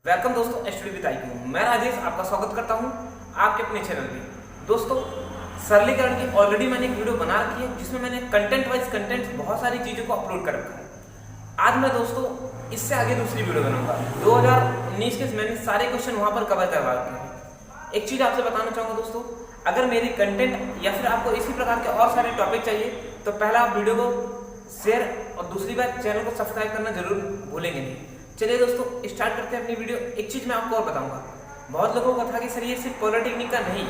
Welcome दोस्तों, study with IQ। मैं राजेश आपका स्वागत करता हूं आपके अपने चैनल पे। दोस्तों, सरलीकरण की ऑलरेडी मैंने एक वीडियो बना रखी है जिसमें मैंने कंटेंट वाइज बहुत सारी चीज़ों को अपलोड कर रखा है। आज मैं दोस्तों इससे आगे दूसरी वीडियो बनाऊंगा। 2019 के मैंने सारे क्वेश्चन वहां पर कवर करवा रखे हैं। एक चीज़ आपसे बताना चाहूँगा दोस्तों, अगर मेरी कंटेंट या फिर आपको इसी प्रकार के और सारे टॉपिक चाहिए तो पहला आप वीडियो को शेयर और दूसरी बात चैनल को सब्सक्राइब करना जरूर भूलेंगे नहीं। चलिए दोस्तों, स्टार्ट करते हैं अपनी वीडियो। एक चीज़ मैं आपको और बताऊंगा, बहुत लोगों को था कि सर ये सिर्फ पॉलिटेक्निक का नहीं,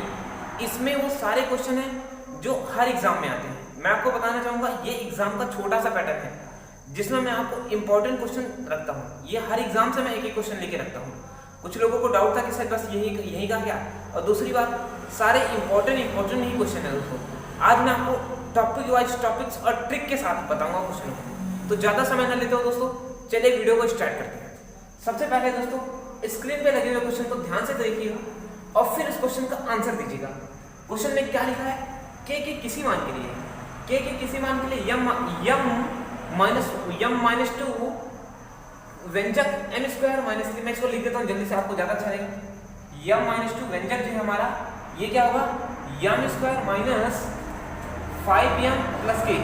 इसमें वो सारे क्वेश्चन हैं जो हर एग्जाम में आते हैं। मैं आपको बताना चाहूँगा ये एग्जाम का छोटा सा पैटर्न है जिसमें मैं आपको इंपॉर्टेंट क्वेश्चन रखता हूँ। ये हर एग्जाम से मैं एक क्वेश्चन लेके रखता हूँ। कुछ लोगों को डाउट था कि सर बस यही का क्या, और दूसरी बात सारे इंपॉर्टेंट ही क्वेश्चन है दोस्तों। आज मैं आपको टॉपिक वाइज टॉपिक्स और ट्रिक के साथ बताऊंगा क्वेश्चनों को, तो ज़्यादा समय ना लेते हो दोस्तों। चलिए वीडियो को स्टार्ट करते हैं। सबसे पहले दोस्तों स्क्रीन पे लगे हुए क्वेश्चन को ध्यान से देखिएगा और फिर इस क्वेश्चन का आंसर दीजिएगा। क्वेश्चन में क्या लिखा है, के किसी मान के लिए, के किसी मान के लिए यम माइनस टू व्यंजक n स्क्वायर माइनस 3। मैं इसको लिख देता हूँ जल्दी से, आपको ज़्यादा अच्छा रहेगा। यम माइनस टू व्यंजक जो है हमारा, ये क्या होगा, यम स्क्वायर माइनस 5m प्लस के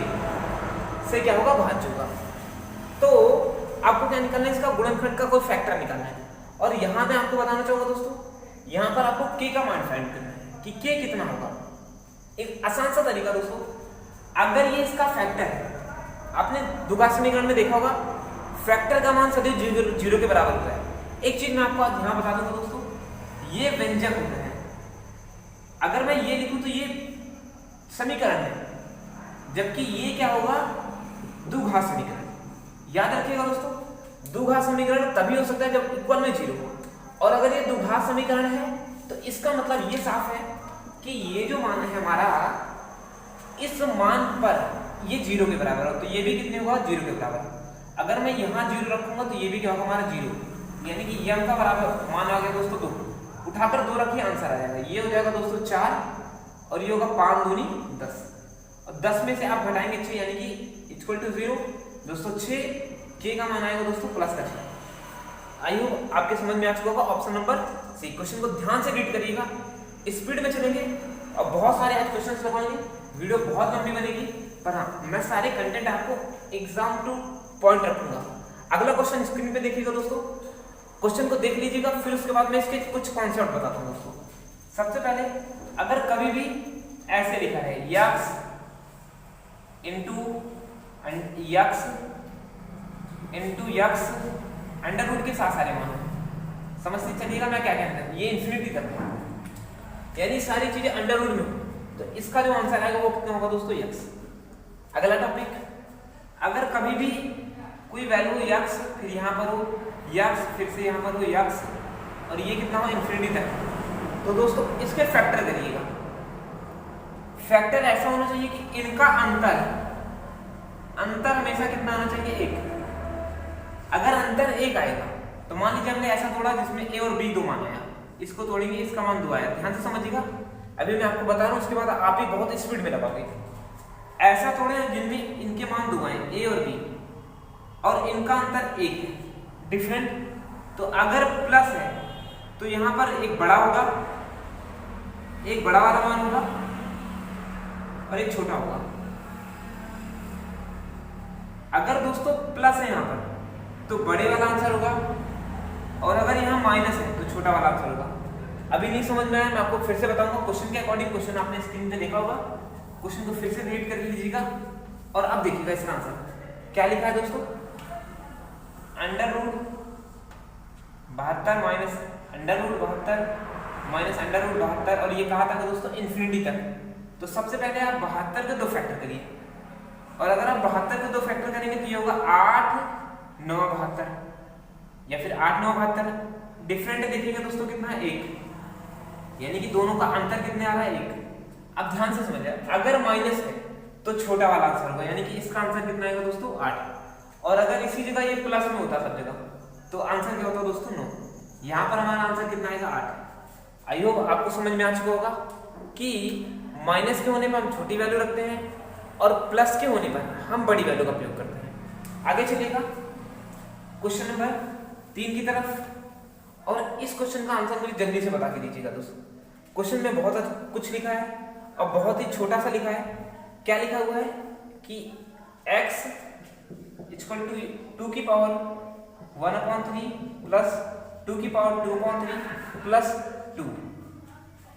से क्या होगा, भाज्य होगा। तो आपको क्या निकालना है, इसका गुणनखंड का कोई फैक्टर निकालना है। और यहाँ मैं आपको बताना चाहूँगा दोस्तों, यहाँ पर आपको k का मान फाइंड करना है कि k कितना होगा। एक आसान सा तरीका दोस्तों, अगर ये इसका फैक्टर है, आपने द्विघात समीकरण में देखा होगा फैक्टर का मान सदैव जीरो के बराबर होता है। एक चीज मैं आपको आज यहाँ बता दूंगा दोस्तों, ये व्यंजक होते हैं। अगर मैं ये लिखूं तो ये समीकरण है, जबकि ये क्या होगा, द्विघात समीकरण। याद रखिएगा दोस्तों, द्विघात समीकरण तभी हो सकता है जब इक्वल में जीरो हो। और अगर ये द्विघात समीकरण है तो इसका मतलब ये साफ है कि ये जो मान है हमारा, इस मान पर ये जीरो के बराबर हो, तो ये भी कितने होगा, जीरो के बराबर। अगर मैं यहाँ जीरो रखूंगा तो ये भी क्या होगा हमारा जीरो, यानी कि यम का बराबर मान आ गया दोस्तों 2। उठाकर 2 रखिए, आंसर आ जाएगा। ये हो जाएगा दोस्तों 4 और ये होगा 5 दूनी 10। और 10 में से आप घटाएंगे 6 यानी कि इक्वल टू 0 दोस्तों। 6 के का मान आएगा दोस्तों प्लस का 6। आई होप आपके समझ में आ चुका होगा। Option number C. क्वेश्चन को ध्यान से रीड करिएगा, स्पीड में चलेंगे और बहुत सारे आज क्वेश्चन लगवाएंगे। वीडियो बहुत लंबी बनेगी, पर हाँ मैं सारे कंटेंट आपको एग्जाम टू पॉइंट रखूंगा। अगला क्वेश्चन स्क्रीन पे देखिएगा दोस्तों, क्वेश्चन को देख लीजिएगा, फिर उसके बाद मैं इसके कुछ कॉन्सेप्ट बताता हूँ दोस्तों। सबसे पहले अगर कभी भी ऐसे लिखा है x into x under root के साथ सारे मान, समझते चलिएगा मैं क्या कहता हूँ। ये इंफिनिटी तक है, यानी सारी चीजें अंडर रूट में हो, तो इसका जो आंसर आएगा वो कितना होगा दोस्तों, यक्स। अगला टॉपिक, अगर कभी भी कोई वैल्यू यक्स फिर यहाँ पर हो, यक्स फिर से यहाँ पर हो यक्स, और ये कितना हो, इंफिनिटी तक, तो दोस्तों इसके फैक्टर करिएगा। फैक्टर ऐसा होना चाहिए कि इनका अंतर हमेशा कितना आना चाहिए, 1। अगर अंतर 1 आएगा तो मान लीजिए हमने ऐसा तोड़ा जिसमें a और b 2 मान आया, इसको तोड़ेंगे, इसका मान 2 आया। ध्यान से समझिएगा, अभी मैं आपको बता रहा हूँ, उसके बाद आप भी बहुत स्पीड में लगाओगे। ऐसा तोड़े जिनमें इनके मान 2 आए, a और b, और इनका अंतर 1 है, डिफरेंट। तो अगर प्लस है तो यहाँ पर एक बड़ा होगा, एक बड़ा वाला मान होगा और एक छोटा होगा। अगर दोस्तों प्लस है यहाँ पर तो बड़े वाला आंसर होगा, और अगर यहाँ माइनस है तो छोटा वाला आंसर होगा। अभी नहीं समझ में आया, मैं आपको फिर से बताऊंगा क्वेश्चन के अकॉर्डिंग। क्वेश्चन आपने स्क्रीन पे देखा होगा, क्वेश्चन को फिर से रीड कर लीजिएगा और अब देखिएगा इसका आंसर क्या लिखा है दोस्तों। Under root 72 minus under root 72 minus under root 72, और ये कहा था दोस्तों इन्फिनिटी तक। तो सबसे पहले आप 72 के 2 फैक्टर करिए, और अगर आप 72 के 2 फैक्टर करेंगे तो ये होगा 8 9 72, या फिर 8 9 72। डिफरेंट देखिएगा दोस्तों कितना है, 1, यानी कि दोनों का अंतर कितने आ रहा है, 1। अब ध्यान से समझिए, अगर माइनस है तो छोटा वाला आंसर होगा, यानी कि इसका आंसर कितना आएगा दोस्तों, 8। और अगर इसी जगह ये प्लस में होता सब जगह तो आंसर क्या होता दोस्तों, 9। यहाँ पर हमारा आंसर कितना आएगा, 8। आई होप आपको समझ में आ चुका होगा कि माइनस के होने पर हम छोटी वैल्यू रखते हैं और प्लस के होने पर हम बड़ी वैल्यू का प्रयोग करते हैं। आगे चलिएगा क्वेश्चन नंबर 3 की तरफ। इस क्वेश्चन का आंसर मुझे जल्दी से बता के दीजिएगा दोस्तों। क्वेश्चन में बहुत कुछ लिखा है और बहुत ही छोटा सा लिखा है। क्या लिखा हुआ है कि x इक्वल टू 2 की पावर 1/3 प्लस 2 की पावर 2/3 प्लस 2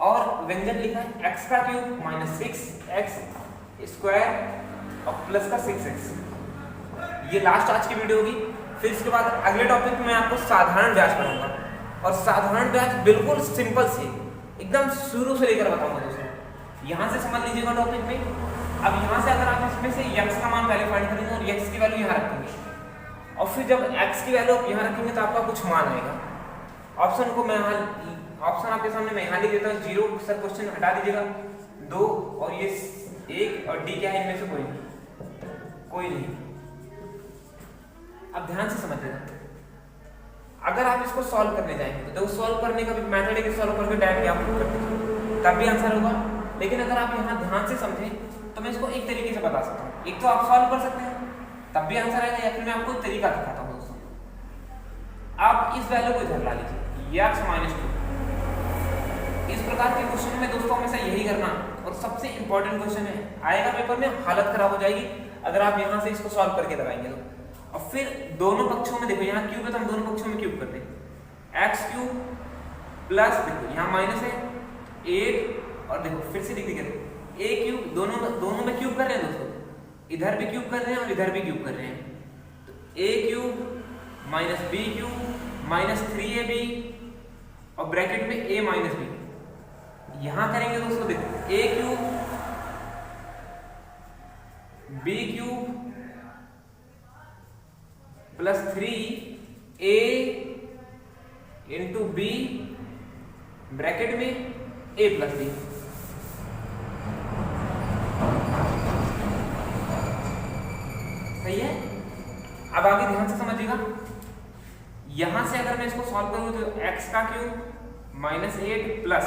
और व्यंजक लिखा है x का क्यूब माइनस 6x स्क्वायर और प्लस का 6x। ये लास्ट आज की वीडियो होगी। फिर इसके बाद अगले टॉपिक में आपको साधारण ब्याज पढ़ाऊंगा और साधारण ब्याज बिल्कुल सिंपल से एकदम शुरू से लेकर बताऊंगा दोस्तों। यहाँ से समझ लीजिएगा टॉपिक में। अब यहाँ से अगर आप इसमें से x का मान पहले फाइंड करेंगे और x की वैल्यू यहाँ रखेंगे और फिर जब x की वैल्यू आप यहाँ रखेंगे तो आपका कुछ मान आएगा। ऑप्शन को मैं ऑप्शन आपके सामने मैं यहाँ लिख देता हूँ। 0 सर क्वेश्चन हटा दीजिएगा, 2 और ये 1 और डी क्या है इनमें से कोई नहीं। अब ध्यान से समझिएगा, अगर आप इसको सॉल्व करने जाएंगे तो सॉल्व करने का भी मेथड है कि सॉल्व करके डायरेक्टली आप प्रूव कर दीजिए तब भी आंसर होगा। लेकिन अगर आप यहाँ ध्यान से समझें तो मैं इसको एक तरीके से बता सकता हूँ। एक तो आप सॉल्व कर सकते हैं तब भी आंसर आएगा, या फिर मैं आपको एक तरीका दिखाता हूँ दोस्तों। आप इस वैल्यू को इधर ला लीजिए x माइनस 2। इस प्रकार के क्वेश्चन में दोस्तों हमेशा यही करना और सबसे इंपॉर्टेंट क्वेश्चन है, आएगा पेपर में, हालत खराब हो जाएगी अगर आप यहाँ से इसको सॉल्व करके लगाएंगे तो। और फिर दोनों पक्षों में देखो, यहाँ क्यूब है तो हम दोनों पक्षों में क्यूब करते हैं। x क्यूब प्लस देखो यहाँ माइनस है 8 और देखो फिर से लिख दीजिए a क्यूब, दोनों में क्यूब कर रहे हैं दोस्तों, इधर भी क्यूब कर रहे हैं और इधर भी क्यूब कर रहे हैं। तो a cube minus b cube minus 3ab और ब्रैकेट में a माइनस b। यहां करेंगे दोस्तों देखो a cube b cube plus 3a into b bracket में a प्लस b। सही है। अब आगे ध्यान से समझिएगा, यहां से अगर मैं इसको सॉल्व करूं तो x का cube minus 8 plus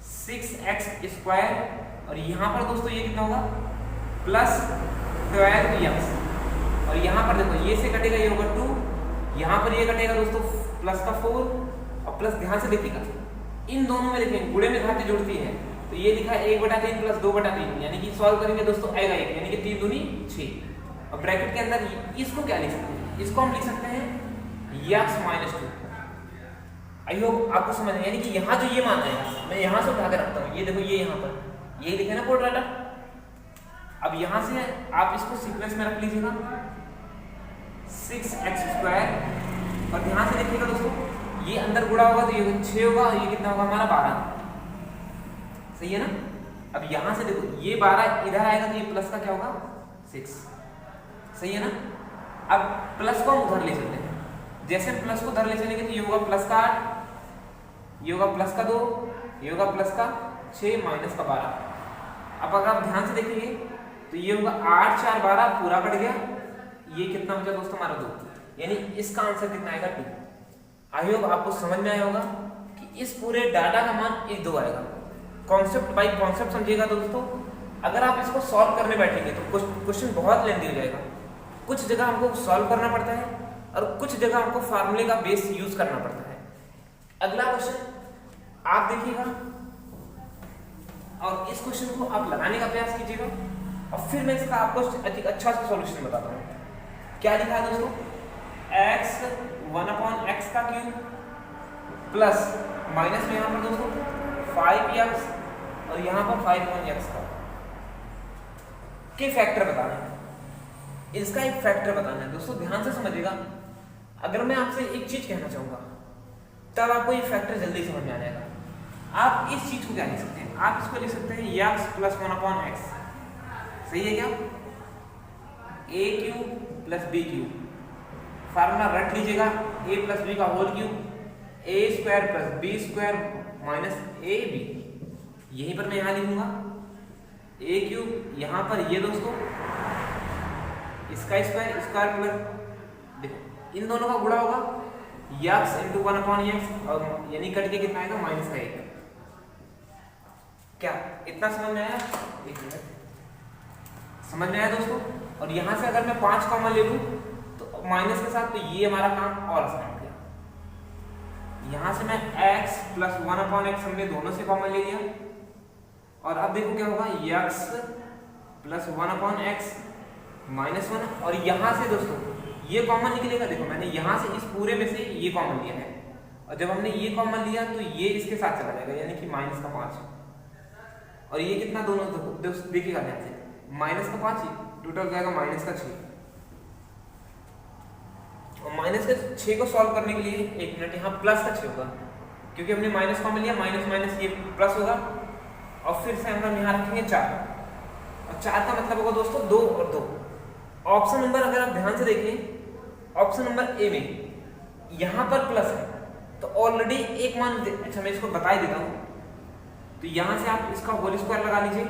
6x square और यहां पर दोस्तों ये कितना होगा प्लस 12x और यहां पर देखो ये से कटेगा ये होगा 2, यहां पर ये कटेगा दोस्तों प्लस का 4 और प्लस ध्यान से देखिएगा इन दोनों में देखेंगे गुणे में घातें जुड़ती है तो ये लिखा है 1/3 प्लस 2/3 यानी कि सॉल्व करेंगे दोस्तों आएगा 1 यानी कि 3 दूनी 6 और ब्रैकेट के अंदर इसको क्या लिख सकते हैं, इसको हम लिख सकते हैं x माइनस 2। आई होप आपको समझ में, यानी कि यहाँ जो ये मान है मैं यहाँ से उठा के रखता हूँ, ये देखो ये यहाँ पर यही लिखे ना क्वाड्रेटर। अब यहाँ से आप इसको सीक्वेंस में रख लीजिएगा 6x स्क्वायर और ध्यान से देखिएगा दोस्तों ये अंदर गुणा होगा तो ये 6 होगा और ये कितना होगा हमारा 12। सही है ना। अब यहाँ से देखो ये 12 इधर आएगा तो ये प्लस का क्या होगा 6। सही है ना। अब प्लस को हम उधर ले चलते हैं, जैसे प्लस को उधर ले चलेंगे तो ये होगा प्लस का 8, ये होगा प्लस का 2, ये होगा प्लस का 6 माइनस का 12। अब अगर आप ध्यान से देखेंगे तो ये होगा 8 4 12 पूरा कट गया, ये कितना बचा दोस्तों हमारा 2, यानी इसका आंसर कितना आएगा 2। आई होप आपको समझ में आया होगा कि इस पूरे डाटा का मान 1 2 आएगा। कॉन्सेप्ट बाय कॉन्सेप्ट समझिएगा दोस्तों। अगर आप इसको सॉल्व करने बैठेंगे तो क्वेश्चन बहुत लेंथी हो जाएगा। कुछ जगह हमको सॉल्व करना पड़ता है और कुछ जगह हमको फार्मूले का बेस यूज करना पड़ता है। अगला क्वेश्चन आप देखिएगा और इस क्वेश्चन को आप लगाने का प्रयास कीजिएगा और फिर मैं इसका आपको एक अच्छा सा सॉल्यूशन बताता हूँ। क्या लिखा है दोस्तों, x 1/x का क्यूब प्लस माइनस में यहाँ पर दोस्तों 5x और यहाँ पर 5x का के फैक्टर बताना है, इसका एक फैक्टर बताना है दोस्तों। ध्यान से समझिएगा, अगर मैं आपसे एक चीज कहना चाहूंगा तब आपको ये फैक्टर जल्दी समझ में आ जाएगा। आप इस चीज को क्या लिख सकते हैं, आप इसको लिख सकते हैं x प्लस 1/x। सही है क्या, a cube plus b cube, formula रट लीजिएगा a प्लस b का whole cube, a square plus b square minus ab। यहीं पर मैं यहाँ लिखूंगा a क्यूब, यहाँ पर ये दोस्तों इसका स्क्वायर प्लस देखो इन दोनों का गुणा होगा x इंटू 1/x और यानी कट के कितना आएगा माइनस का 1। क्या इतना समझ में आया, एक मिनट समझ में आया दोस्तों। और यहाँ से अगर मैं 5 कॉमन ले लूँ तो माइनस के साथ तो ये हमारा काम और आसान हो गया। यहाँ से मैं x प्लस 1/x हमने दोनों से कॉमन ले लिया, और अब देखो क्या होगा, x प्लस 1/x माइनस 1, और यहाँ से दोस्तों ये कॉमन निकलेगा। देखो मैंने यहाँ से इस पूरे में से ये कॉमन लिया है, और जब हमने ये कॉमन लिया तो ये इसके साथ चला जाएगा, यानी कि माइनस का 5, और ये कितना दोनों देखिएगा ध्यान से, माइनस का 5 ही टोटल हो जाएगा माइनस का 6। और माइनस का 6 को सॉल्व करने के लिए 1 मिनट, यहाँ प्लस का 6 होगा क्योंकि हमने माइनस कॉमन लिया, माइनस माइनस ये प्लस होगा, और फिर से हम यहाँ रखेंगे 4, और 4 का मतलब होगा दोस्तों 2 और 2। ऑप्शन नंबर अगर आप ध्यान से देखें, ऑप्शन नंबर ए में यहाँ पर प्लस है तो ऑलरेडी एक मान, अच्छा मैं इसको बता ही देता हूँ, तो यहाँ से आप इसका होल स्क्वायर लगा लीजिए,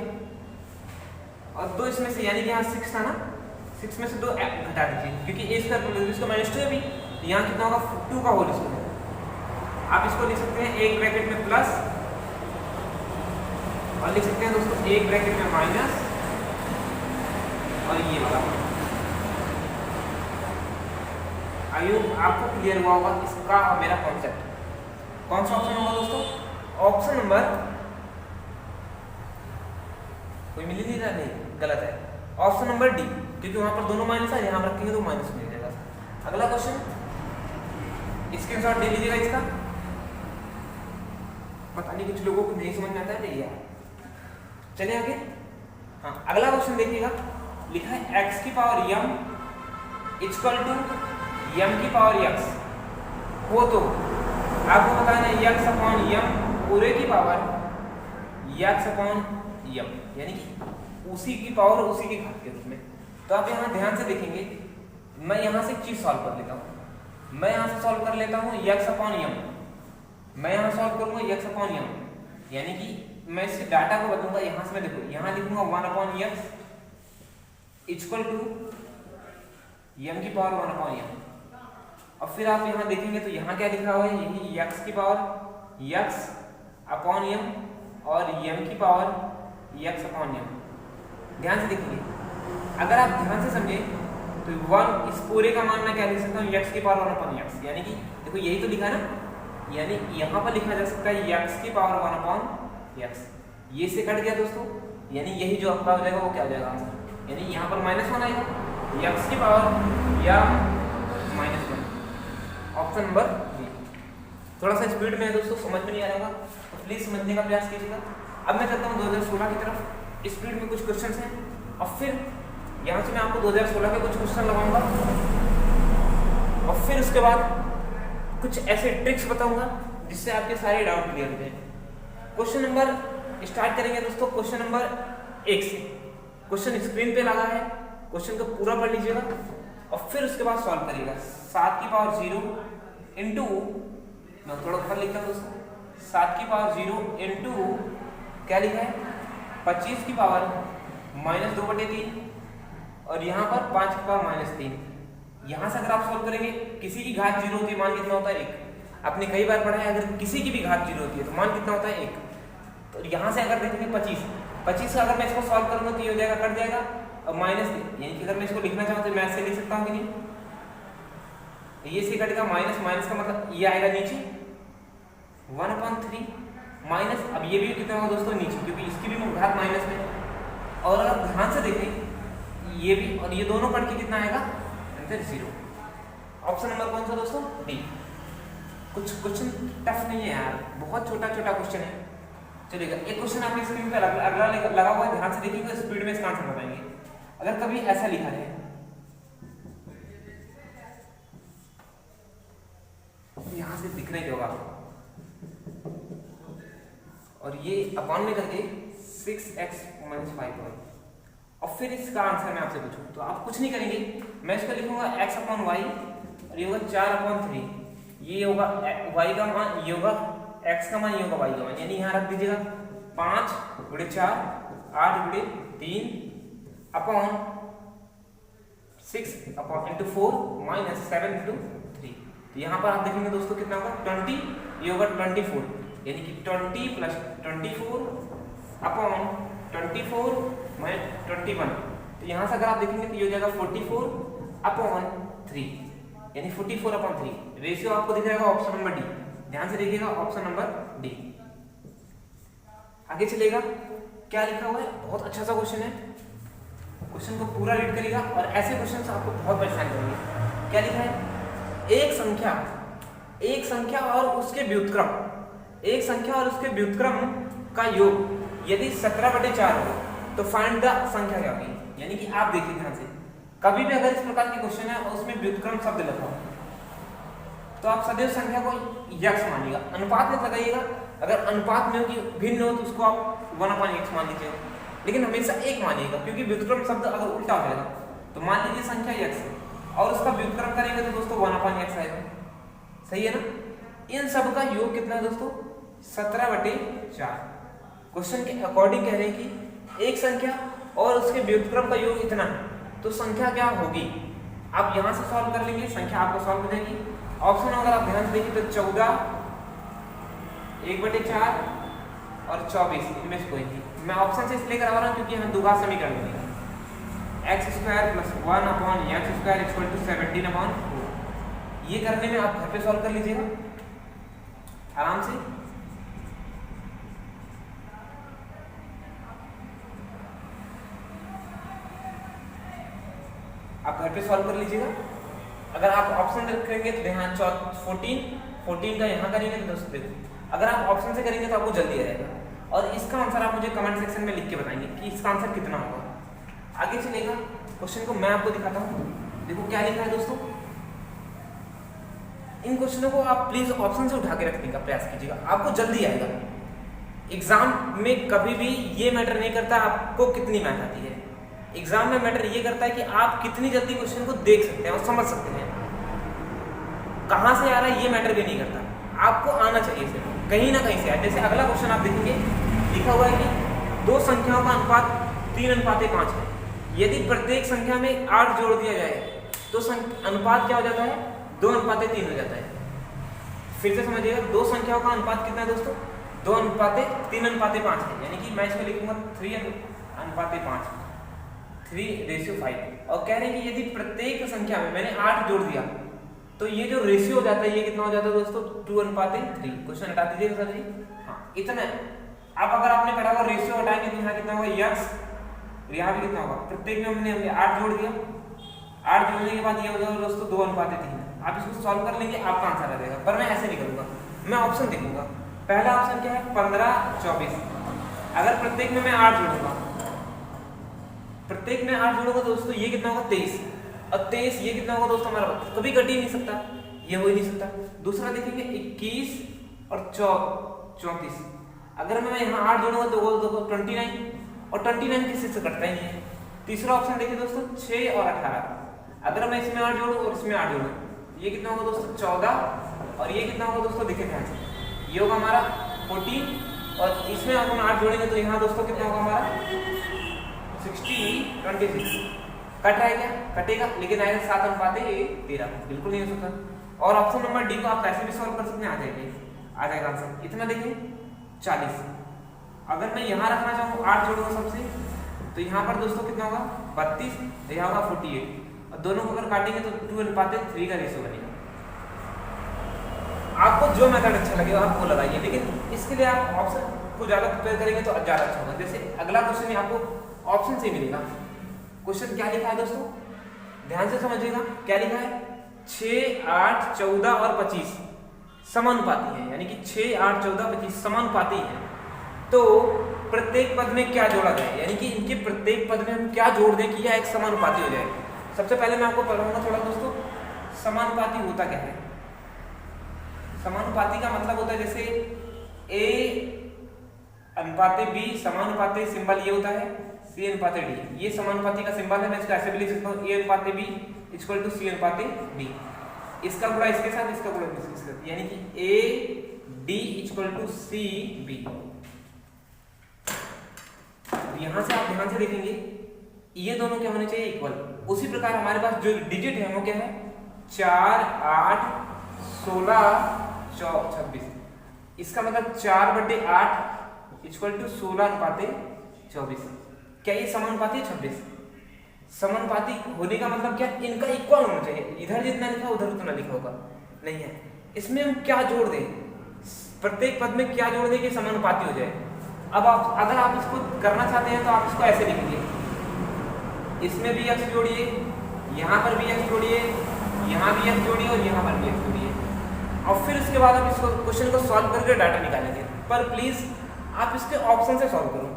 और 2 इसमें से, यानी कि यहाँ 6 था ना, 6 में से 2 घटा दीजिए क्योंकि ए स्क्वायर इसका माइनस 2 है भी, तो यहाँ कितना होगा 2 का होल स्क्वायर। आप इसको लिख सकते हैं एक ब्रैकेट में प्लस, और लिख सकते हैं दोस्तों एक ब्रैकेट में माइनस, और ये वाला। आई होप आपको क्लियर हुआ होगा इसका और मेरा कॉन्सेप्ट। कौन सा ऑप्शन होगा दोस्तों? ऑप्शन नंबर, कोई मिल नहीं रहा, नहीं गलत है, ऑप्शन नंबर डी, क्योंकि वहां पर दोनों माइनस है, यहां रखेंगे तो माइनस मिल जाएगा। अगला क्वेश्चन, स्क्रीनशॉट ले लीजिएगा इसका, पता नहीं कुछ लोगों को नहीं समझ में आता है भैया। चलिए आगे, हाँ अगला क्वेश्चन देखिएगा, लिखा है x की power m equal to m की पावर x हो तो आपको बताना है x अपॉन m पूरे की पावर x अपॉन m, यानी कि उसी की पावर उसी के घात के रूप में। तो आप यहाँ ध्यान से देखेंगे, मैं यहाँ से एक चीज सॉल्व कर लेता हूँ, मैं यहाँ से सॉल्व कर लेता हूँ x अपॉन m, मैं यहाँ सॉल्व करूंगा x अपॉन m, यानी कि मैं इसके डाटा को बदलूंगा। यहाँ से मैं देखो यहाँ लिखूंगा 1/x इक्वल टू m की पावर 1/m, और फिर आप यहाँ देखेंगे तो यहाँ क्या लिखा हुआ है, यही x की पावर x अपॉन m और m की पावर x अपॉन m। ध्यान से देखेंगे, अगर आप ध्यान से समझे तो 1 इस पूरे का मान मैं क्या लिख सकता हूँ, x की पावर 1/x, यानी कि देखो यही तो लिखा है ना, यानी यहाँ पर लिखा जा सकता है x की पावर 1/x। ये से कट गया दोस्तों, यानी यही जो आपका हो जाएगा वो क्या हो जाएगा आंसर, यानी यहाँ पर -1 आएगा, x की पावर या -1, ऑप्शन नंबर बी। थोड़ा सा स्पीड में है दोस्तों, समझ में नहीं आ रहा होगा तो प्लीज समझने का प्रयास कीजिएगा। अब मैं चलता हूँ 2016 की तरफ, स्पीड में कुछ क्वेश्चन हैं, और फिर यहाँ से मैं आपको 2016 के कुछ क्वेश्चन लगाऊंगा, और फिर उसके बाद कुछ ऐसे ट्रिक्स बताऊंगा जिससे आपके सारे डाउट क्लियर हो जाए। क्वेश्चन नंबर स्टार्ट करेंगे दोस्तों, क्वेश्चन नंबर 1 से। क्वेश्चन स्क्रीन पे लगा है, क्वेश्चन को पूरा पढ़ लीजिएगा और फिर उसके बाद सॉल्व करिएगा। 7 की पावर 0 इंटू, मैं थोड़ा ऊपर लिखता हूँ दोस्तों, 7 की पावर 0 इंटू क्या लिखा है 25 की पावर -2/3, और यहाँ पर 5 की पावर -3। यहाँ से अगर आप सॉल्व करेंगे, किसी की घात 0 होती है, मान कितना होता है 1। आपने कई बार पढ़ा है, अगर किसी की भी घात 0 होती है तो मान कितना होता है 1। तो यहाँ से अगर देखेंगे 25 का अगर मैं इसको सॉल्व करूंगा तो ये हो जाएगा, कट जाएगा, और -3, यानी कि अगर मैं इसको लिखना चाहूँ तो मैं ऐसे लिख सकता हूँ कि नहीं, ये से कटेगा माइनस का मतलब ये आएगा नीचे 1/3 माइनस, अब ये भी कितना होगा दोस्तों नीचे, क्योंकि इसकी भी घात माइनस में। और अगर ध्यान से देखें ये भी और ये दोनों कट के कितना आएगा आंसर 0। ऑप्शन नंबर कौन सा दोस्तों? डी। कुछ क्वेश्चन टफ नहीं है यार, बहुत छोटा छोटा क्वेश्चन है। चलिएगा, एक क्वेश्चन आपकी स्क्रीन पे अगला लगा हुआ है, ध्यान से देखिएगा, स्पीड में इसका आंसर बताएंगे। अगर कभी ऐसा लिखा है यहां से दिख नहीं होगा और ये अपॉन में करके 6x - 5y, और फिर इसका आंसर मैं आपसे पूछूं तो आप कुछ नहीं करेंगे, मैं इसको लिखूंगा x अपॉन y और ये होगा 4/3, ये होगा y का मान, ये होगा x का मान, ये होगा y का मान, यानी यहाँ रख दीजिएगा 5 × 4 8 × 3 अपॉन 6 अपॉन इंटू 4 -7 × 3। तो यहाँ पर आप देखेंगे दोस्तों कितना होगा 20, ये होगा 24, यानी कि 20 + 24 अपॉन 24 - 21। तो यहाँ से अगर आप देखेंगे तो ये हो जाएगा 44/3, यानी 44/3। रेशियो आपको दिख जाएगा ऑप्शन नंबर डी, ध्यान से देखिएगा ऑप्शन नंबर डी। आगे चलेगा, क्या लिखा हुआ है, बहुत अच्छा सा क्वेश्चन है, क्वेश्चन को पूरा रीड करिएगा और ऐसे क्वेश्चन से आपको बहुत परेशान करेंगे। क्या लिखा है, एक संख्या और उसके व्युत्क्रम, एक संख्या और उसके व्युत्क्रम का योग यदि 17/4 हो तो फाइंड द संख्या क्या होगी। यानी कि आप देखिए ध्यान से, कभी भी अगर इस प्रकार के क्वेश्चन है और उसमें व्युत्क्रम शब्द लिखा हो तो आप सदैव संख्या को यक्स मानिएगा, अनुपात में लगाइएगा। अगर अनुपात में हो कि भिन्न हो तो उसको आप 1/x मान लीजिएगा, लेकिन हमेशा एक मानिएगा, क्योंकि व्युत्क्रम शब्द अगर उल्टा हो जाएगा तो मान लीजिए संख्या x है और उसका व्युत्क्रम करेंगे तो दोस्तों 1/x आएगा, सही है ना। इन सब का योग कितना है दोस्तों, 17/4। क्वेश्चन के अकॉर्डिंग कह रहे हैं कि एक संख्या और उसके व्युत्क्रम का योग इतना है तो संख्या क्या होगी। आप यहां से सॉल्व कर लेंगे, संख्या आपको सॉल्व हो जाएगी। ऑप्शन अगर आप ध्यान से देखिए तो 14, 1/4 और 24, इनमें से कोई नहीं। मैं ऑप्शन से इसलिए करवा रहा हूं क्योंकि हम द्विघात समीकरण लेंगे, x² + 1/x² = 17/4। ये करने में आप घर पे सॉल्व कर लीजिएगा आराम से। आप घर पे सॉल्व कर लीजिएगा। अगर आप ऑप्शन करेंगे तो यहाँ 14 का यहाँ करेंगे तो दोस्तों देखो, अगर आप ऑप्शन से करेंगे तो आपको जल्दी आ जाएगा। और इसका आंसर आप मुझे कमेंट सेक्शन में लिख के बताएंगे कि इसका आंसर कितना होगा। आगे चलेगा, क्वेश्चन को मैं आपको दिखाता हूँ। देखो क्या लिखा है दोस्तों, इन क्वेश्चनों को आप प्लीज ऑप्शन से उठा के रखने का प्रयास कीजिएगा, आपको जल्दी आएगा। एग्जाम में कभी भी ये मैटर नहीं करता आपको कितनी मैथ आती है, एग्जाम में मैटर ये करता है कि आप कितनी जल्दी क्वेश्चन को देख सकते हैं और समझ सकते हैं। कहां से आ रहा है ये मैटर भी नहीं करता, आपको आना चाहिए सिर्फ कहीं ना कहीं से आए। जैसे अगला क्वेश्चन आप देखेंगे, लिखा हुआ है कि दो संख्याओं का अनुपात 3:5 है। यदि प्रत्येक संख्या में 8 जोड़ दिया जाए तो अनुपात क्या हो जाता है, 2:3 हो जाता है। फिर से समझिएगा, दो संख्याओं का अनुपात कितना है दोस्तों, 2:3:5 है। यानी कि मैं इसमें लिखूंगा 3:5, 3:5। और कह रहे हैं कि यदि प्रत्येक संख्या में मैंने 8 जोड़ दिया तो ये जो रेशियो हो जाता है ये कितना हो जाता है दोस्तों, 2:3। क्वेश्चन हटा दीजिएगा सर जी, हाँ इतना। अब अगर आपने पढ़ा होगा रेशियो हटाएंगे तो यहाँ कितना होगा x, यहाँ भी कितना होगा, प्रत्येक में हमने 8 जोड़ दिया, 8 जोड़ने के बाद ये हो जाएगा दोस्तों 2:3। आप इसको सॉल्व कर लेंगे, आपका आंसर आ जाएगा। पर मैं ऐसे नहीं करूंगा, मैं ऑप्शन देखूंगा। पहला ऑप्शन क्या है, 15, 24। अगर प्रत्येक में मैं 8 जोड़ूंगा, प्रत्येक में 8 जोड़ूंगा दोस्तों ये कितना होगा, 23। और 23 ये कितना होगा दोस्तों हमारा, कभी घट ही नहीं सकता, ये हो ही नहीं सकता। दूसरा देखेंगे 21 और 34। अगर मैं यहाँ 8 जोड़ूंगा तो वो 29, और 29 किसी से कटता ही नहीं है। तीसरा ऑप्शन देखिए दोस्तों 6 और 18। अगर मैं इसमें 8 जोड़ूं और इसमें 8 जोड़ूं ये कितना होगा दोस्तों 14, और ये कितना होगा दोस्तोों देखिए ध्यान से, ये होगा हमारा 14, और इसमें अपन 8 जोड़ेंगे तो यहाँ दोस्तों कितना होगा हमारा 26। कट रहा है क्या, कटेगा, लेकिन आएगा 7:13, बिल्कुल नहीं हो सकता। और ऑप्शन नंबर डी को आप ऐसे भी सॉल्व कर सकते हैं, आ जाएगा आंसर। इतना देखिए 40। अगर मैं यहाँ रखना चाहूँ 8 जोड़ूंगा सबसे तो यहाँ पर दोस्तों कितना होगा 32, यहाँ होगा 48, और दोनों को अगर काटेंगे तो 2:3 का रेशियो बनेगा। आपको जो मेथड अच्छा लगेगा आप वो लगाइए, लेकिन इसके लिए आप ऑप्शन को ज्यादा प्रिपेयर करेंगे तो ज्यादा अच्छा होगा। जैसे अगला क्वेश्चन आपको ऑप्शन से मिलेगा। क्वेश्चन क्या लिखा है दोस्तों, ध्यान से समझिएगा क्या लिखा है, 6, 8, 14 और 25 समानुपाती है। यानी कि 6, 8, 14, 25 समानुपाती है, तो प्रत्येक पद में क्या जोड़ा जाए, यानी कि इनके प्रत्येक पद में हम क्या जोड़ दें कि यह एक समानुपाती हो जाए। सबसे पहले मैं आपको पढ़ाऊंगा थोड़ा दोस्तों, समानुपाती होता क्या है। समानुपाती का मतलब होता है जैसे A:B समानुपाती सिंबल ये होता है C:D, ये समानुपाती का सिंबल है। मैं इसको ऐसे भी लिख सकता हूँ A:B = C:D। इसका गुणा इसके साथ, इसका गुणा इसके साथ, यानी कि AD = CB। यहां से आप ध्यान से देखेंगे ये दोनों क्या होने चाहिए, इक्वल। उसी प्रकार हमारे पास जो डिजिट है वो क्या है, 4, 8, 16, 26। इसका मतलब 4/8 = 16:24। क्या ये समानुपाती है 26? समानुपाती होने का मतलब क्या, इनका इक्वल होना चाहिए। इधर जितना लिखा उधर उतना लिखा होगा, नहीं है। इसमें हम क्या जोड़ दें, प्रत्येक पद में क्या जोड़ दें कि समानुपाती हो जाए। अब आप अगर आप इसको करना चाहते हैं तो आप इसको ऐसे लिखेंगे, इसमें भी x जोड़िए, यहाँ पर भी x जोड़िए, यहाँ भी x जोड़िए और यहाँ पर भी x जोड़िए, और फिर उसके बाद आप इसको क्वेश्चन को सॉल्व करके डाटा निकालेंगे। पर प्लीज आप इसके ऑप्शन से सॉल्व करो।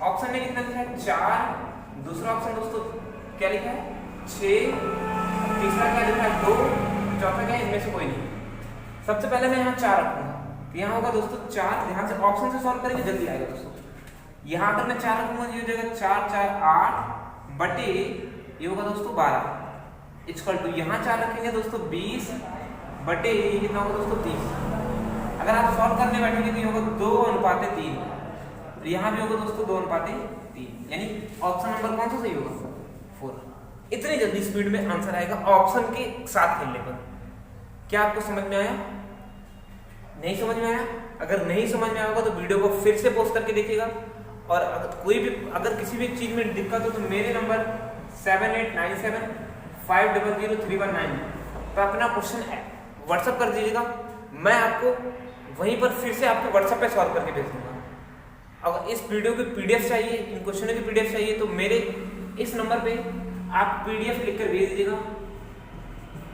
ऑप्शन में कितना लिखा है 4, दूसरा ऑप्शन दोस्तों क्या लिखा है 6, तीसरा क्या लिखा है 2, चौथा क्या है इनमें से कोई नहीं। सबसे पहले मैं यहाँ 4 रखूंगा, तो यहाँ होगा दोस्तों 4, ध्यान से ऑप्शन से सॉल्व करेंगे जल्दी आएगा दोस्तों। यहाँ अगर मैं 4 रखूंगा ये हो जाएगा 4 4 8 बटे ये होगा दोस्तों 12 इक्वल टू यहाँ 4 रखेंगे दोस्तों 20 बटे ये कितना होगा दोस्तों 30। अगर आप सॉल्व करने बैठेंगे तो ये होगा 2:3, और यहाँ भी होगा दोस्तों 2:3, यानी ऑप्शन नंबर कौन सा सही होगा 4। इतनी जल्दी स्पीड में आंसर आएगा ऑप्शन के साथ खेलने पर। क्या आपको समझ में आया? नहीं समझ में आया? अगर नहीं समझ में आया होगा तो वीडियो को फिर से पॉज करके देखिएगा, और अगर किसी भी चीज में दिक्कत हो तो मेरे नंबर 7897500319 पर अपना क्वेश्चन व्हाट्सएप कर दीजिएगा, मैं आपको वहीं पर फिर से आपके व्हाट्सएप पे सॉल्व करके भेज दूंगा। अगर इस वीडियो की पीडीएफ चाहिए, इन क्वेश्चनों की पीडीएफ चाहिए तो मेरे इस नंबर पे आप पीडीएफ लिखकर भेज दीजिएगा,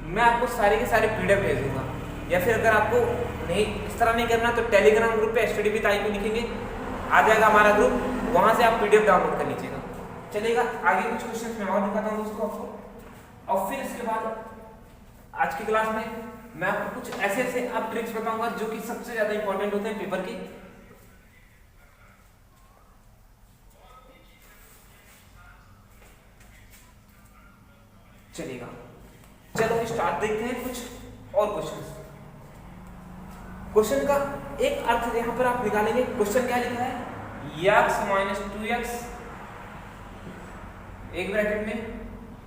मैं आपको सारे के सारे पीडीएफ भेज दूंगा। या फिर अगर आपको नहीं इस तरह नहीं करना तो टेलीग्राम ग्रुप पे स्टडी विद IQ लिखेंगे, आ जाएगा हमारा ग्रुप, वहां से आप पीडीएफ डाउनलोड कर लीजिएगा। चलेगा, आगे कुछ क्वेश्चंस मैं और दिखाता हूं दोस्तों आपको, और फिर इसके बाद आज की क्लास में मैं आपको कुछ ऐसे आप ट्रिक्स बताऊंगा जो कि सबसे ज्यादा इंपॉर्टेंट होते हैं पेपर के। चलेगा, चलो स्टार्ट देखते हैं कुछ और क्वेश्चंस। क्वेश्चन का एक अर्थ यहां पर आप निकालेंगे। क्वेश्चन क्या लिखा है x - 2x एक ब्रैकेट में,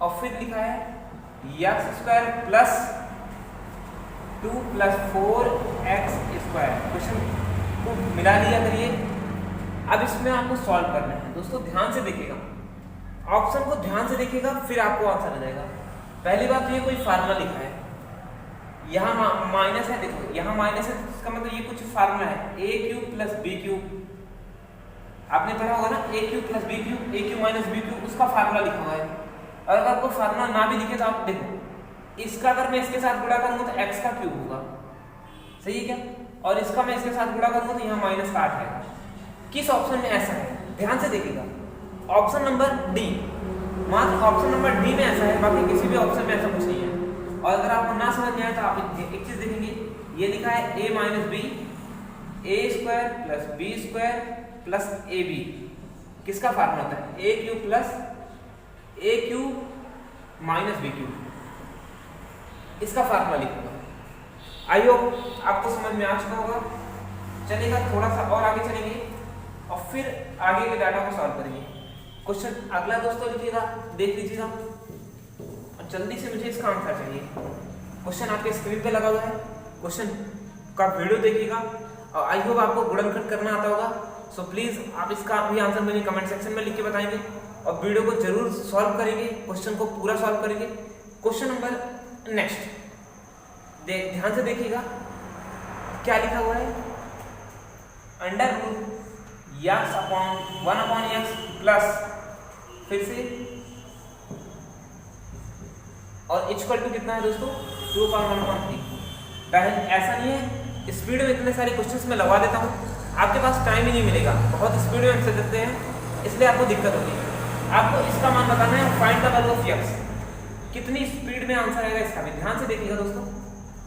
और फिर लिखा है x² + 2 + 4x²। क्वेश्चन को मिला लिया करिए। अब इसमें आपको सॉल्व करना है दोस्तों, ध्यान से देखिएगा, ऑप्शन को ध्यान से देखिएगा फिर आपको आंसर आ जाएगा। पहली बात तो ये कोई फार्मूला लिखा है, यहाँ माइनस है, देखो यहाँ माइनस है, इसका मतलब ये कुछ फार्मूला है a³ + b³। आपने पढ़ा होगा ना a³ + b³, a³ - b³, उसका फार्मूला लिखा हुआ है। और अगर आपको फार्मूला ना भी दिखे तो आप देखो, इसका अगर मैं इसके साथ गुणा करूंगा तो x का क्यूब होगा, सही है क्या? और इसका मैं इसके साथ गुणा करूंगा तो यहाँ -8 है। किस ऑप्शन में ऐसा है ध्यान से देखिएगा, ऑप्शन नंबर डी, मात्र ऑप्शन नंबर डी में ऐसा है, बाकी किसी भी ऑप्शन में ऐसा कुछ नहीं है। और अगर आपको ना समझ में आए तो आप एक चीज देखेंगे, ये लिखा है a - b, a² + b² + ab। किसका फार्मूला होता है a³ - b³, इसका फार्मूला लिखूंगा। आई होप आपको समझ में आ चुका होगा। चलेगा, थोड़ा सा और आगे चलेंगे और फिर आगे के डाटा को सॉल्व करेंगे। क्वेश्चन अगला दोस्तों लिखिएगा, देख लीजिएगा और जल्दी से मुझे इसका आंसर चाहिए। क्वेश्चन आपके स्क्रीन पे लगा हुआ है, क्वेश्चन का वीडियो देखिएगा, और आई होप आपको गुणनखंड करना आता होगा। सो प्लीज आप इसका भी आंसर मुझे कमेंट सेक्शन में लिख के बताएंगे, और वीडियो को जरूर सॉल्व करेंगे, क्वेश्चन को पूरा सॉल्व करेंगे। क्वेश्चन नंबर नेक्स्ट ध्यान से देखिएगा, क्या लिखा हुआ है √(x/1/x) प्लस फिर से और इक्वल टू कितना है दोस्तों 2/1/3। ऐसा नहीं है, स्पीड में इतने सारे क्वेश्चंस मैं लगा देता हूँ, आपके पास टाइम ही नहीं मिलेगा, बहुत स्पीड में आंसर देते हैं, इसलिए आपको दिक्कत होगी। आपको इसका मान बताना है, find the value of x, कितनी स्पीड में आंसर आएगा इसका भी ध्यान से देखिएगा दोस्तों।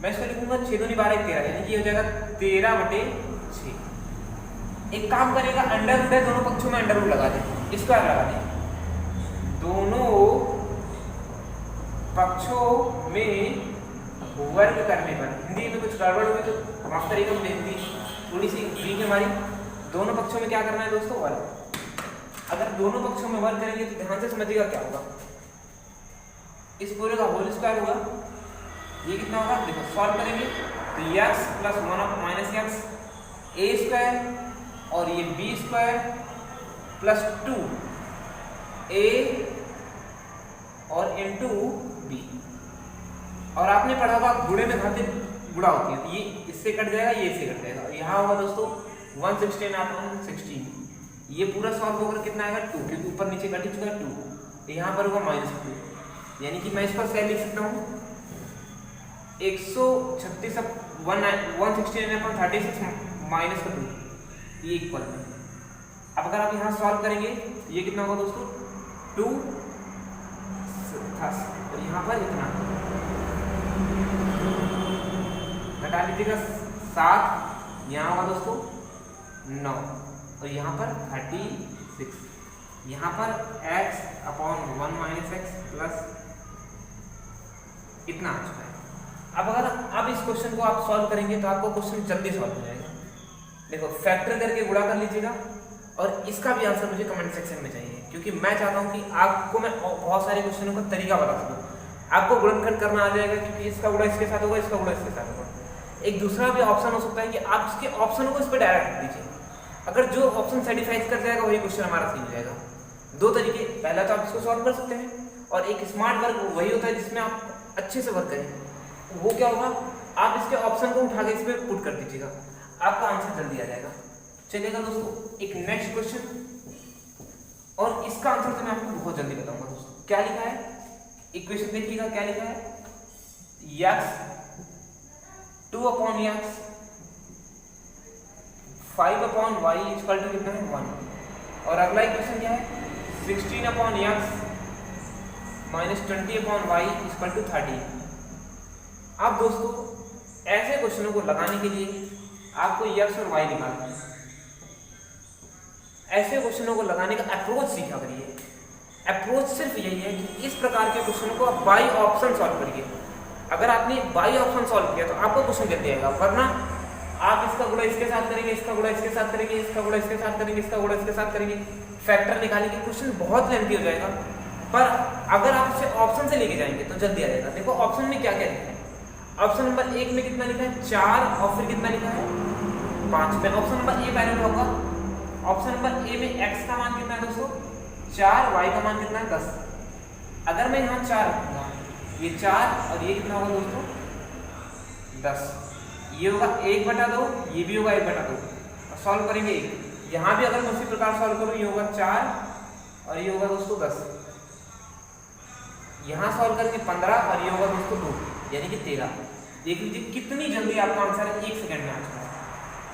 मैं इसको लिखूंगा 6 दूनी 12 13, यानी कि हो जाएगा 13/6। एक काम करेगा, अंडर रूट है, दोनों पक्षों में अंडर रूट लगा दे, स्क्वायर लगा दे, दोनों पक्षों में वर्ग करने पर। हिंदी में कुछ गड़बड़ हुई तो माफ करिएगा, हिंदी थोड़ी सी वीक है हमारी। दोनों पक्षों में क्या करना है दोस्तों वर्ग। अगर दोनों पक्षों में वर्ग करेंगे तो ध्यान से समझिएगा क्या होगा, इस पूरे का होल स्क्वायर होगा, ये कितना होगा देखो सॉल्व करेंगे तो x + 1 - x a² और ये b² + 2a और इंटू b। और आपने पढ़ा होगा गुणे में घातें गुणा होती है, तो ये इससे कट जाएगा, ये इससे कट जाएगा, और यहाँ यहाँ होगा दोस्तों 116 अपॉन 16, ये पूरा सॉल्व होकर कितना आएगा 2, क्योंकि ऊपर नीचे कट ही चुका है 2, तो यहाँ पर होगा -2, यानी कि मैं इसको क्या लिख सकता हूँ 136 116/36 माइनस का 2, ये इक्वल है। अब अगर आप यहाँ सॉल्व करेंगे ये कितना होगा दोस्तों 2 और यहाँ पर इतना घटा लीजिएगा 7, यहाँ होगा दोस्तों 9 और यहाँ पर 36, यहाँ पर x/1 - x प्लस इतना आ चुका है। अब अगर अब इस क्वेश्चन को आप सॉल्व करेंगे तो आपको क्वेश्चन जल्दी सॉल्व हो जाएगा। देखो फैक्टर करके गुणा कर लीजिएगा और इसका भी आंसर मुझे कमेंट सेक्शन में चाहिए, क्योंकि मैं चाहता हूँ कि आपको मैं बहुत सारे क्वेश्चनों का तरीका बता सकूँ। आपको गुणनखंड करना आ जाएगा, क्योंकि इसका गुणा इसके साथ होगा, इसका गुणा इसके साथ होगा। एक दूसरा भी ऑप्शन हो सकता है कि आप इसके ऑप्शन को इस पर डायरेक्ट रख दीजिए, अगर जो ऑप्शन सेटिस्फाइज कर जाएगा वही क्वेश्चन हमारा सही हो जाएगा। दो तरीके, पहला तो आप इसको सॉल्व कर सकते हैं, और एक स्मार्ट वर्क वही होता है जिसमें आप अच्छे से वर्क करें। वो क्या होगा, आप इसके ऑप्शन को उठा के इस पर पुट कर दीजिएगा, आपका आंसर जल्दी आ जाएगा। चलिएगा दोस्तों एक नेक्स्ट क्वेश्चन, और इसका आंसर तो मैं आपको बहुत जल्दी बताऊंगा दोस्तों। क्या लिखा है इक्वेशन देखिएगा, क्या लिखा है x 2/x 5/y equal to कितना है 1, और अगला इक्वेशन क्या है 16/x -20/y इक्वल टू 30। अब दोस्तों ऐसे क्वेश्चनों को लगाने के लिए आपको x और y निकालना है। ऐसे क्वेश्चनों को लगाने का अप्रोच सीखा करिए। अप्रोच सिर्फ यही है कि इस प्रकार के क्वेश्चनों को आप बाई ऑप्शन सॉल्व करिए। अगर आपने बाई ऑप्शन सॉल्व किया तो आपको क्वेश्चन जल्दी आएगा, वरना आप इसका गुणा इसके साथ करेंगे, इसका गुणा इसके साथ करेंगे, इसका गुणा इसके साथ करेंगे, इसका गुणा इसके साथ करेंगे, फैक्टर निकालेंगे, क्वेश्चन बहुत लेंथी हो जाएगा। पर अगर आप इसे ऑप्शन से लेके जाएंगे तो जल्दी आ जाएगा। देखो ऑप्शन में क्या क्या लिखा है, ऑप्शन नंबर 1 में कितना लिखा है 4, और फिर कितना लिखा है 5 पे। ऑप्शन नंबर ए पहले होगा, ऑप्शन नंबर ए में x का मान कितना है दोस्तों 4, y का मान कितना है 10। अगर मैं यहाँ 4 रखूंगा, ये 4 और ये कितना होगा दोस्तों 10, ये होगा 1/2, ये भी होगा 1/2, और सॉल्व करेंगे 1। यहाँ भी अगर मैं उसी प्रकार सॉल्व करूँ, ये होगा 4 और ये होगा दोस्तों 10, यहाँ सॉल्व करेंगे 15 और ये होगा दोस्तों 2, यानी कि 13। देख लीजिए कितनी जल्दी आपका आंसर है, 1 सेकंड में आ चुका है।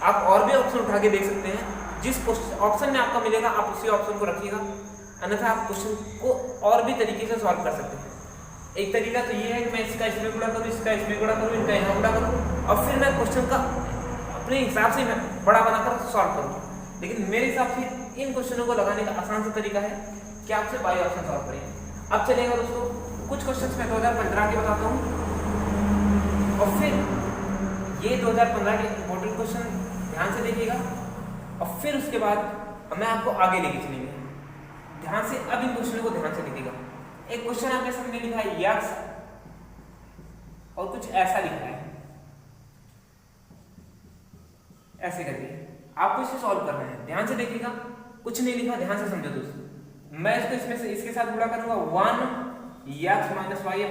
आप और भी ऑप्शन उठा के देख सकते हैं, जिस ऑप्शन में आपका मिलेगा आप उसी ऑप्शन को रखिएगा, अन्यथा आप क्वेश्चन को और भी तरीके से सॉल्व कर सकते हैं। एक तरीका तो ये है कि मैं इसका इसमें गुणा करूँ, इसका इसमें गुणा करूँ, इनका यहाँ गुणा करूँ, और फिर मैं क्वेश्चन का अपने हिसाब से मैं बड़ा बनाकर सॉल्व करूँ। लेकिन मेरे हिसाब से इन क्वेश्चनों को लगाने का आसान सा तरीका है कि आपसे बाई ऑप्शन सॉल्व करें। अब चलेगा दोस्तों कुछ क्वेश्चन मैं 2015 के बताता हूँ, और फिर ये 2015 के इंपॉर्टेंट क्वेश्चन ध्यान से देखिएगा, और फिर उसके बाद मैं आपको आगे लेके चलेंगे। ध्यान से अब इन क्वेश्चनों को ध्यान से देखिएगा। एक क्वेश्चन आपके सामने लिखा है x और कुछ ऐसा लिखा है, ऐसे करके आपको इसे सॉल्व करना है। ध्यान से देखिएगा, कुछ नहीं लिखा, ध्यान से समझो दोस्तों। मैं इसको इसमें से इसके साथ गुणा करूंगा 1 x - y/y,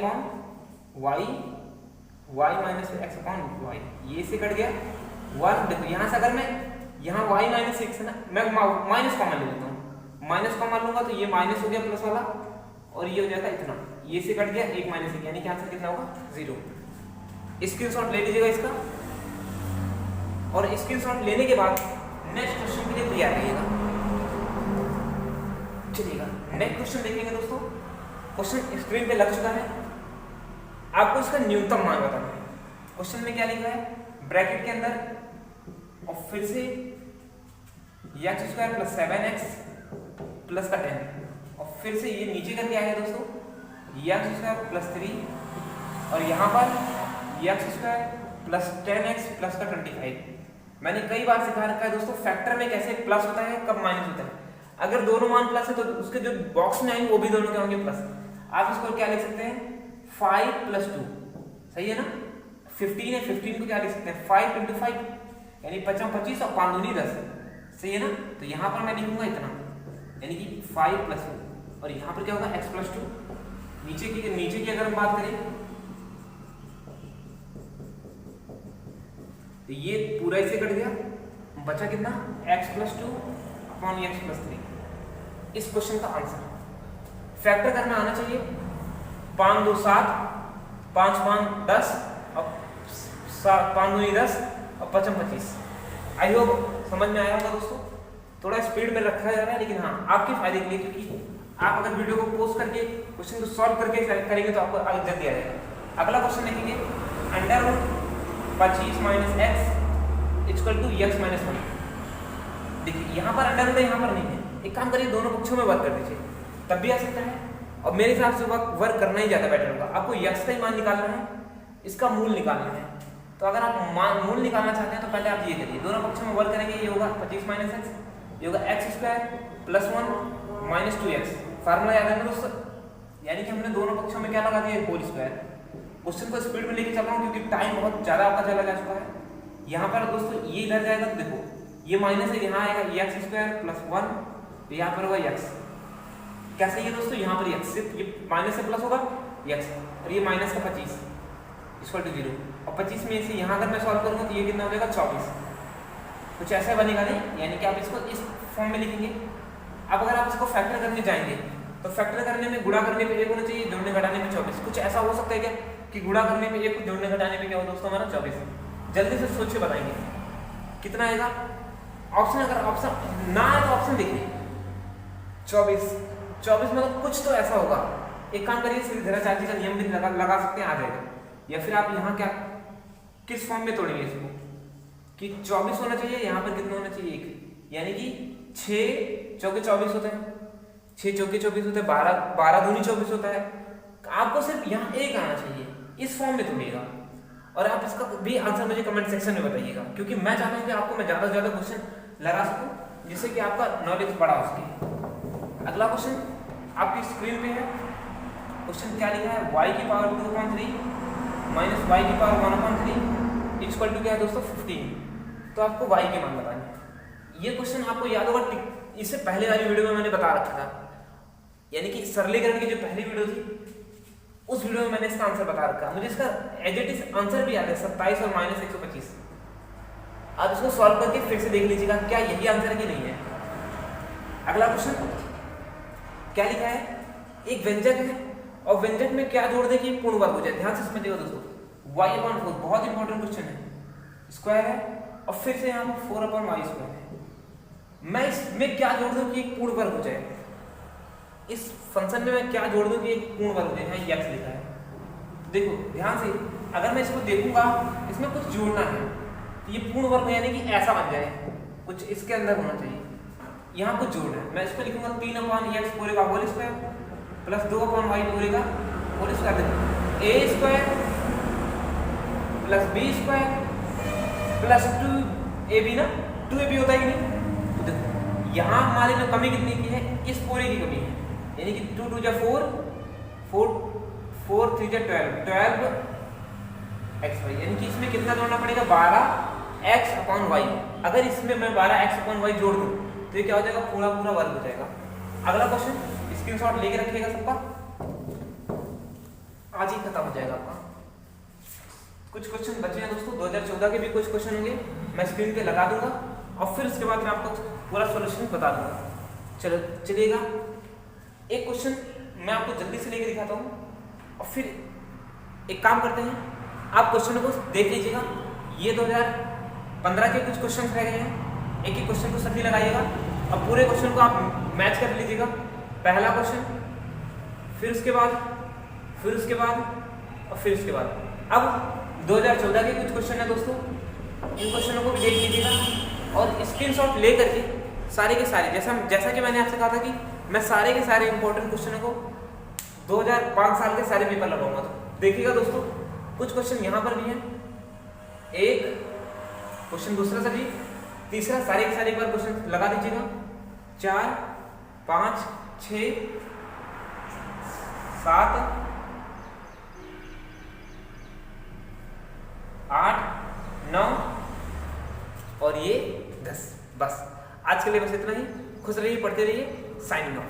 y - x/y, ये से कट गया 1। देखो यहाँ से अगर मैं यहाँ y - x है ना, मैं माइनस कॉमन ले लेता हूँ, माइनस कॉमन लूंगा तो ये माइनस हो गया प्लस वाला, और ये हो जाता है इतना, ये से कट गया 1 - 1, यानी कि आंसर कितना होगा 0। स्क्रीनशॉट ले लीजिएगा इसका, और स्क्रीनशॉट लेने के बाद नेक्स्ट क्वेश्चन के लिए तैयार रहिएगा। चलिएगा नेक्स्ट क्वेश्चन देखेंगे दोस्तों। क्वेश्चन स्क्रीन पे लग चुका है, आपको इसका न्यूनतम मान बताना है। क्वेश्चन में क्या लिखा है, ब्रैकेट के अंदर और फिर से x² + 7x प्लस का 10, और फिर से ये नीचे करके आएगा दोस्तों x² + 3, और यहाँ पर x² + 10x प्लस का 25। मैंने कई बार सिखा रखा है दोस्तों फैक्टर में कैसे प्लस होता है, कब माइनस होता है। अगर दोनों मान प्लस है तो उसके जो बॉक्स में आएंगे वो भी दोनों क्या होंगे प्लस। आप इसको क्या लिख सकते हैं 5 + 2, सही है ना। 15 है, 15 को क्या लिख सकते हैं 5 × 5, यानी 5 × 25 और 5 दूनी 10, सही है ना। तो यहाँ पर मैं लिखूंगा इतना, यानी कि 5 + 2, और यहाँ पर क्या होगा x + 2। नीचे की अगर हम बात करें तो ये पूरा इसे कट गया, बचा कितना x+2 अपॉन x+3। इस क्वेश्चन का आंसर फैक्टर करना आना चाहिए। 5 2 7, 5 5 10 और 5 2 10 और 5 25। आई होप समझ में आया होगा दोस्तों। थोड़ा स्पीड में रखा जा रहा है, लेकिन हाँ आपके फायदे के लिए, क्योंकि आप अगर वीडियो को पोस्ट करके क्वेश्चन को सॉल्व करके करेंगे तो आपको आगे जल्दी आ जाएगा। अगला क्वेश्चन देखेंगे, √25 - x = x - 1। देखिए यहाँ पर अंडर है, यहाँ पर नहीं है। एक काम करिए, दोनों पक्षों में वर्क कर दीजिए, तब भी आ सकता है। और मेरे हिसाब से वर्क करना ही ज़्यादा बेटर होगा। आपको x का ही मान निकालना है, इसका मूल निकालना है। तो अगर आप मूल निकालना चाहते हैं तो पहले आप ये करिए, दोनों पक्षों में वर्क करेंगे। ये होगा 25 - x, ये होगा x² + 1 - 2x। फार्मूला याद है ना दोस्तों, यानी कि हमने दोनों पक्षों में क्या लगा दिया, होल स्क्वायर। क्वेश्चन को स्पीड में लेके चल रहा हूँ क्योंकि टाइम बहुत ज़्यादा आपका चला जा चुका है। यहाँ पर दोस्तों ये इधर जाएगा तो देखो ये माइनस है, यहाँ आएगा x² + 1, तो यहाँ पर होगा x। कैसे ये दोस्तों, यहाँ पर x, सिर्फ ये माइनस से प्लस होगा x, और ये माइनस का 25 = 0। और 25 में से यहाँ अगर मैं सॉल्व करूँगा तो ये कितना हो जाएगा 24। कुछ ऐसा बनेगा नहीं, यानी कि आप इसको इस फॉर्म में लिखेंगे। अब अगर आप इसको फैक्टर करने जाएंगे तो फैक्टर करने में गुणा करने पे 1 होना चाहिए, जोड़ने घटाने में 24। कुछ ऐसा हो सकता है क्या कि गुणा करने पे 1, जोड़ने घटाने पे क्या हो दोस्तों हमारा 24। जल्दी से सोच के बताएंगे कितना आएगा। ऑप्शन, अगर ऑप्शन ना आए तो ऑप्शन देखिए, 24 मतलब कुछ तो ऐसा होगा। एक काम करिए, सीधाचार्जी का नियम भी लगा सकते हैं, आ जाएगा। या फिर आप यहाँ क्या किस फॉर्म में तोड़ेंगे इसको कि 24 होना चाहिए, यहाँ पर कितना होना चाहिए 1, यानी कि 6 चौके 24 होते हैं, 6 चौके 24 होते हैं, 12 दूनी 24 होता है। आपको सिर्फ यहाँ 1 आना चाहिए, इस फॉर्म में तोड़िएगा। और आप इसका भी आंसर मुझे कमेंट सेक्शन में बताइएगा, क्योंकि मैं चाहता हूँ कि आपको मैं ज़्यादा से ज़्यादा क्वेश्चन लगा सकूँ, जिससे कि आपका नॉलेज बढ़ा हो सके। अगला क्वेश्चन आपकी स्क्रीन पे है। क्वेश्चन क्या लिखा है, y⁴ - y⁴ 1/3 = क्या है दोस्तों 15। तो आपको y के मान बताने हैं। ये क्वेश्चन आपको याद होगा, इससे पहले वाली वीडियो में मैंने बता रखा था, यानी कि सरलीकरण की जो पहली वीडियो थी उस वीडियो में मैंने इसका आंसर बता रखा। मुझे इसका एज इट इज आंसर भी याद है, 27 और -125। आप इसको सॉल्व करके फिर से देख लीजिएगा क्या यही आंसर है कि नहीं है। अगला क्वेश्चन क्या लिखा है, एक व्यंजक है और व्यंजक में क्या जोड़ दे कि पूर्ण वर्ग हो जाए। ध्यान से समझिएगा दोस्तों, y/4 बहुत इंपॉर्टेंट क्वेश्चन है। स्क्वायर है और फिर से यहाँ पर 4/y² है। मैं इसमें क्या जोड़ दूं कि एक पूर्ण वर्ग हो जाए, इस फंक्शन में मैं क्या जोड़ दूं कि एक पूर्ण वर्ग हो जाए। यहाँ x लिखा है, देखो ध्यान से, अगर मैं इसको देखूंगा इसमें कुछ जोड़ना है तो ये पूर्ण वर्ग यानी कि ऐसा बन जाए, कुछ इसके अंदर होना चाहिए। यहाँ कुछ जोड़ना है, मैं इसको लिखूंगा 3/x² + 2/y² a² + b² + 2ab ना, 2ab होता है कि नहीं। तो देखो यहाँ हमारे में कमी कितनी की है, इस पूरे की कमी है, यानी कि 2 2 4 4 3 12xy, यानी कि इसमें कितना जोड़ना पड़ेगा 12x/y। अगर इसमें मैं 12x/y जोड़ दूं तो ये क्या हो जाएगा, पूरा वर्ग हो जाएगा। अगला क्वेश्चन स्क्रीनशॉट लेके रखिएगा सबका, आज ही खत्म हो जाएगा आपका। कुछ क्वेश्चन बचे हैं दोस्तों, 2014 के भी कुछ क्वेश्चन होंगे, मैं स्क्रीन पे लगा दूंगा और फिर उसके बाद मैं आपको पूरा सॉल्यूशन बता दूंगा। चलिएगा एक क्वेश्चन मैं आपको जल्दी से लेके दिखाता हूँ और फिर एक काम करते हैं, आप क्वेश्चनों को देख लीजिएगा। ये 2015 के कुछ क्वेश्चन रह गए हैं, एक एक क्वेश्चन को सभी लगाइएगा और पूरे क्वेश्चन को आप मैच कर लीजिएगा। पहला क्वेश्चन, फिर उसके बाद और फिर उसके बाद। अब 2014 के कुछ क्वेश्चन है दोस्तों, इन क्वेश्चनों को भी देख लीजिएगा और स्क्रीनशॉट ले करके सारे के सारे, जैसा कि मैंने आपसे कहा था कि मैं सारे के सारे इंपॉर्टेंट क्वेश्चनों को 2005 साल के सारे पेपर लगाऊंगा। तो देखिएगा दोस्तों, कुछ क्वेश्चन यहाँ पर भी हैं, एक क्वेश्चन दूसरा सभी, तीसरा सारे के सारे एक बार क्वेश्चन लगा दीजिएगा। 4 5 6 7 8 9 और ये 10। बस आज के लिए बस इतना ही। खुश रहिए, पढ़ते रहिए। Signing off.